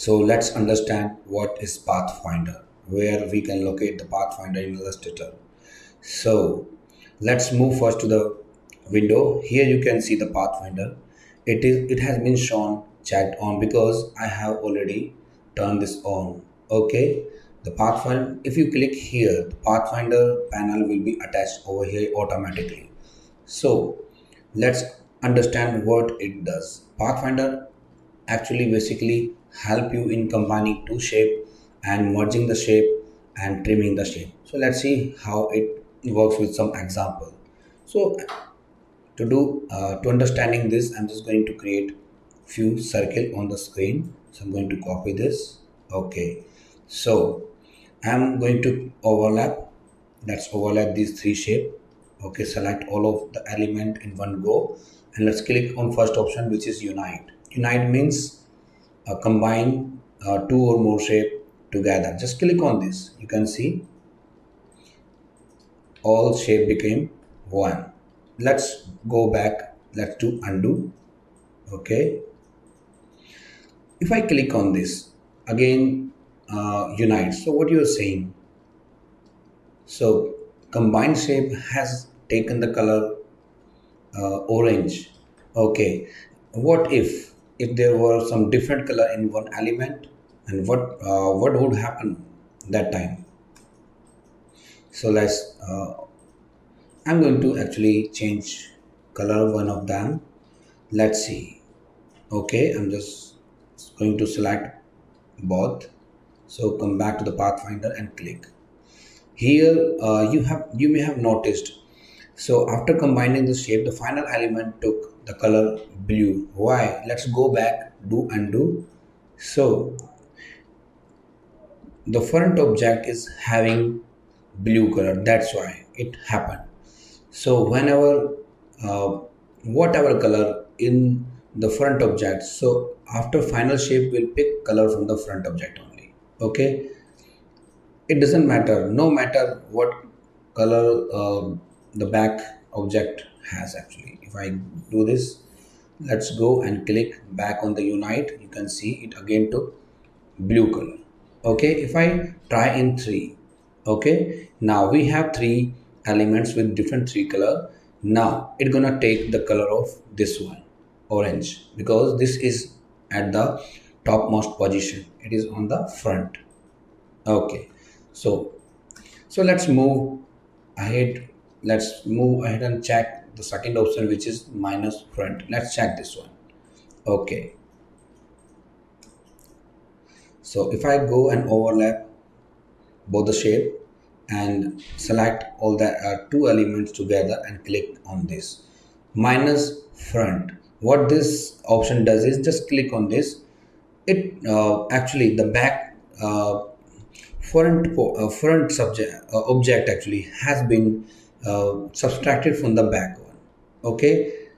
So let's understand what is Pathfinder, where we can locate the Pathfinder in Illustrator. So let's move first to the window. Here you can see the Pathfinder. It has been shown checked on because I have already turned this on. Okay. The Pathfinder, if you click here, the Pathfinder panel will be attached over here automatically. So let's understand what it does. Pathfinder actually basically help you in combining two shape and merging the shape and trimming the shape. So let's see how it works with some example. So to understanding this, I'm just going to create few circle on the screen. So I'm going to copy this. Okay, so I'm going to overlap. Let's overlap these three shape. Okay, select all of the element in one go, and let's click on first option, which is unite. Unite means combine two or more shape together. Just click on this. You can see all shape became one. Let's go back. Let's do undo. Okay, if I click on this again, unite. So what you're saying, so combined shape has taken the color orange. Okay, what if there were some different color in one element, and what would happen that time? So let's I'm going to actually change color one of them. Let's see. Okay, I'm just going to select both. So come back to the Pathfinder and click. Here you may have noticed. So after combining the shape, the final element took the color blue. Why? Let's go back, do undo. So the front object is having blue color. That's why it happened. So whenever whatever color in the front object, so after final shape will pick color from the front object only. Okay, it doesn't matter, no matter what color the back object has. Actually, if I do this, let's go and click back on the unite, you can see it again took blue color. Okay, if I try in three, okay, now we have three elements with different three color. Now it's gonna take the color of this one, orange, because this is at the topmost position, it is on the front. Okay, so let's move ahead. Let's move ahead and check the second option, which is minus front. Let's check this one. Okay, so if I go and overlap both the shape and select all the two elements together and click on this minus front, what this option does is just click on this. It actually the back front subject object actually has been subtracted from the back one. Okay,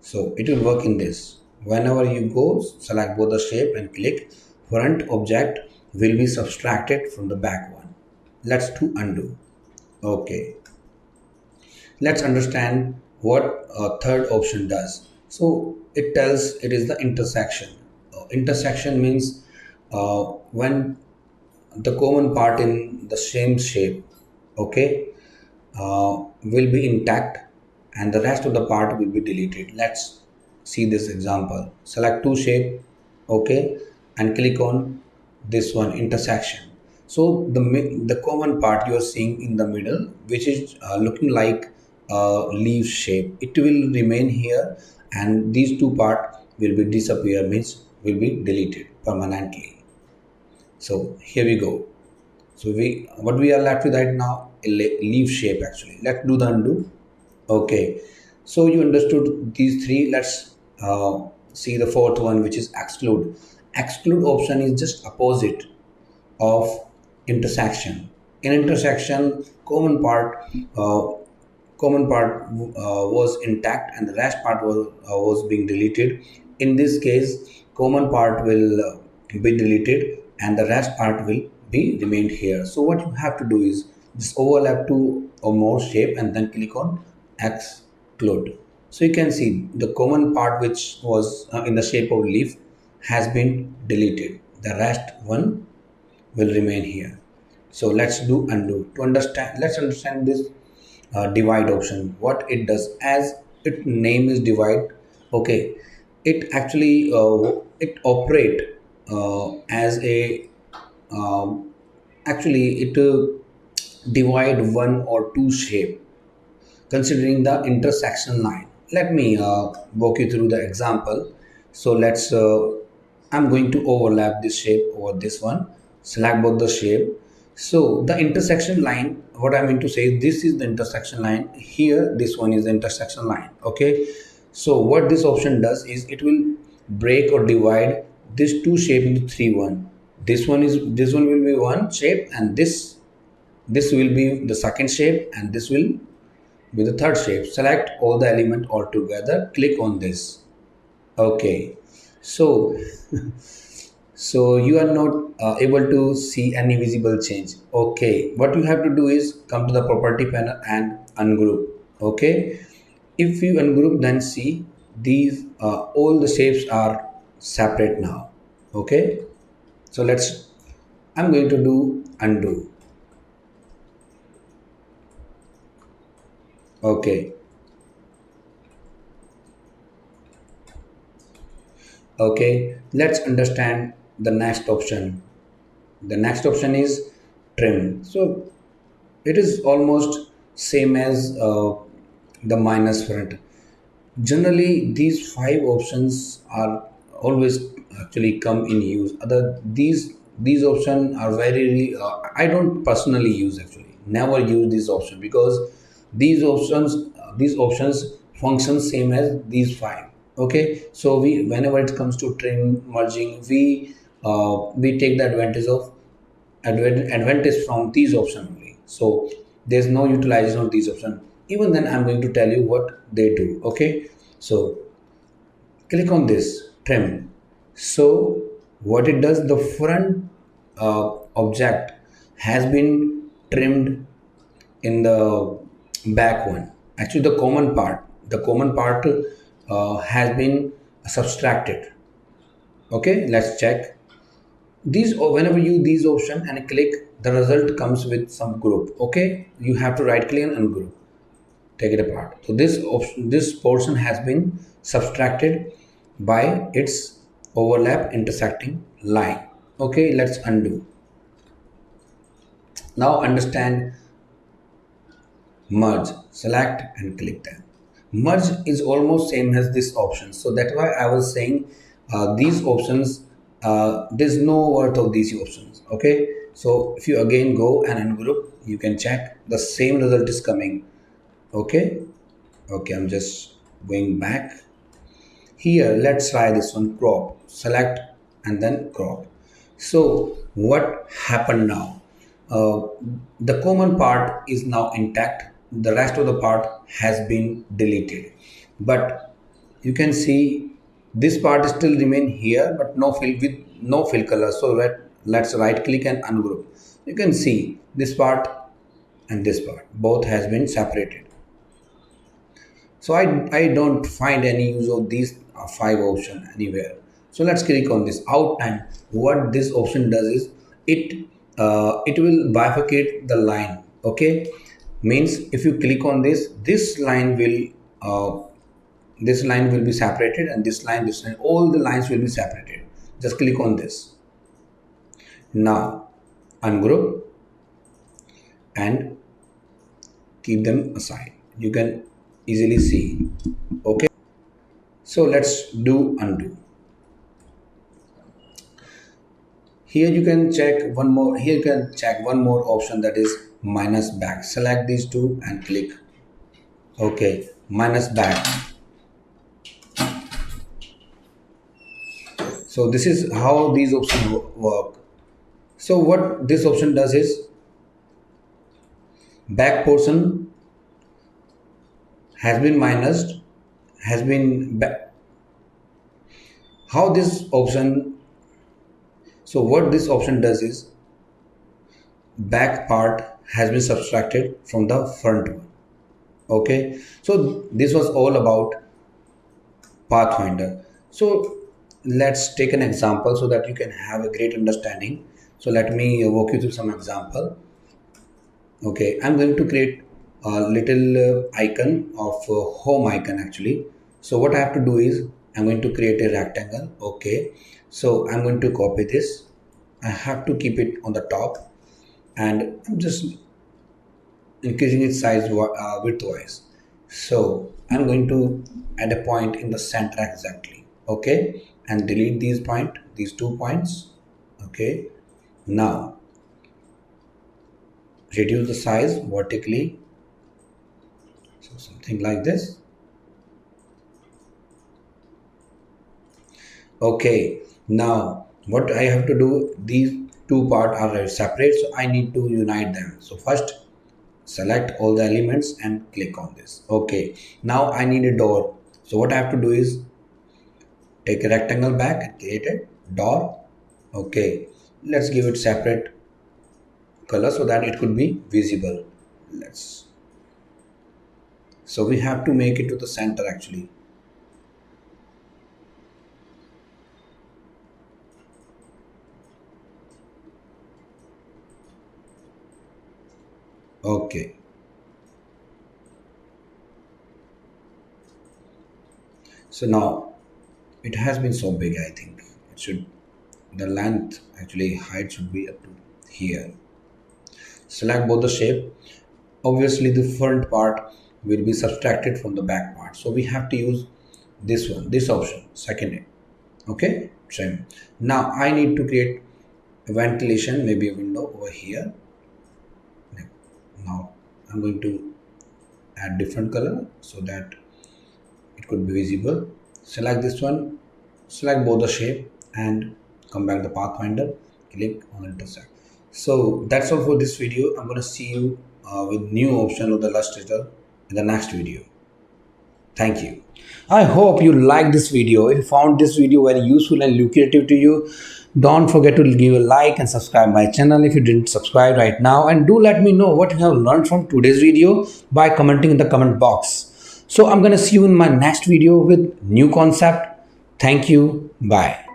so it will work in this. Whenever you go select both the shape and click, front object will be subtracted from the back one. Let's do undo. Okay, let's understand what third option does. So it tells it is the intersection. Intersection means when the common part in the same shape, okay, will be intact and the rest of the part will be deleted. Let's see this example. Select two shape, okay, and click on this one, intersection. So the common part you are seeing in the middle, which is looking like a leaf shape, it will remain here, and these two part will be disappear, means will be deleted permanently. So here we go. So what we are left with right now, a leaf shape actually. Let's do the undo. Okay, so you understood these three. Let's see the fourth one, which is exclude. Exclude option is just opposite of intersection. In intersection, common part was intact and the rest part was being deleted. In this case, common part will be deleted and the rest part will be remained here. So what you have to do is just overlap two or more shape and then click on exclude. So you can see the common part which was in the shape of leaf has been deleted. The rest one will remain here. So let's do undo. Let's understand this divide option. What it does, as its name is divide. Okay, it actually it operate as a actually it divide one or two shape considering the intersection line. Let me walk you through the example. So I'm going to overlap this shape over this one, select both the shape. So the intersection line, what I mean to say, this is the intersection line. Here, this one is the intersection line. Okay. So what this option does is it will break or divide this two shape into three one. This one will be one shape, and this will be the second shape, and this will with the third shape. Select all the element all together, click on this. Okay, so so you are not able to see any visible change. Okay, what you have to do is come to the property panel and ungroup. Okay, if you ungroup, then see these all the shapes are separate now. Okay, so I'm going to do undo. Okay. Okay, let's understand the next option. The next option is trim. So it is almost same as the minus front. Generally, these five options are always actually come in use. Other these options are very I don't personally use, actually never use this option, because these options function same as these five. Okay, so we whenever it comes to trim merging, we take the advantage from these options only. So there's no utilization of these options. Even then, I'm going to tell you what they do. Okay, so click on this trim. So what it does, the front object has been trimmed in the back one. Actually, the common part has been subtracted. Okay, let's check these. Whenever you use these option and click, the result comes with some group. Okay, you have to right click and ungroup, take it apart. So this portion has been subtracted by its overlap intersecting line. Okay, let's undo. Now understand merge. Select and click them. Merge is almost same as this option. So that's why I was saying these options, there's no worth of these options. Okay, so if you again go and ungroup, you can check the same result is coming. Okay, I'm just going back here. Let's try this one, crop. Select and then crop. So what happened now, uh, the common part is now intact, the rest of the part has been deleted, but you can see this part still remain here, but no fill, with no fill color. So let's right click and ungroup. You can see this part and this part both has been separated. So I don't find any use of these five option anywhere. So let's click on this out time. What this option does is it will bifurcate the line. Okay, means if you click on uh, this line will be separated, and this line, all the lines will be separated. Just click on this. Now ungroup and keep them aside. You can easily see. Okay, so let's do undo. Here you can check one more. Here you can check one more option, that is minus back. Select these two and click. Okay, minus back. So this is how these options work. So what this option does is back portion has been minused, has been back. How this option, so what this option does is back part has been subtracted from the front one. Okay, so this was all about Pathfinder. So let's take an example so that you can have a great understanding. So let me walk you through some example. Okay, I'm going to create a little icon of home icon actually. So what I have to do is I'm going to create a rectangle. Okay, so I'm going to copy this. I have to keep it on the top, and I'm just increasing its size widthwise. So I'm going to add a point in the center exactly. Okay, and delete these 2 points. Okay, now reduce the size vertically, so something like this. Okay, now what I have to do, these two parts are separate, so I need to unite them. So first select all the elements and click on this. Okay, now I need a door. So what I have to do is take a rectangle back and create a door. Okay, let's give it separate color so that it could be visible. Let's, so we have to make it to the center actually. Okay, so now it has been so big. I think it should, the length actually height should be up to here. Select both the shape. Obviously the front part will be subtracted from the back part, so we have to use this one, this option, second. Okay, trim. Now I need to create a ventilation, maybe a window over here. Now I'm going to add different color so that it could be visible. Select this one, select both the shape and come back the Pathfinder, click on intersect. So that's all for this video. I'm going to see you with new option of the Illustrator in the next video. Thank you. I hope you liked this video. If you found this video very useful and lucrative to you, don't forget to give a like and subscribe my channel if you didn't subscribe right now. And do let me know what you have learned from today's video by commenting in the comment box. So I'm going to see you in my next video with new concept. Thank you. Bye.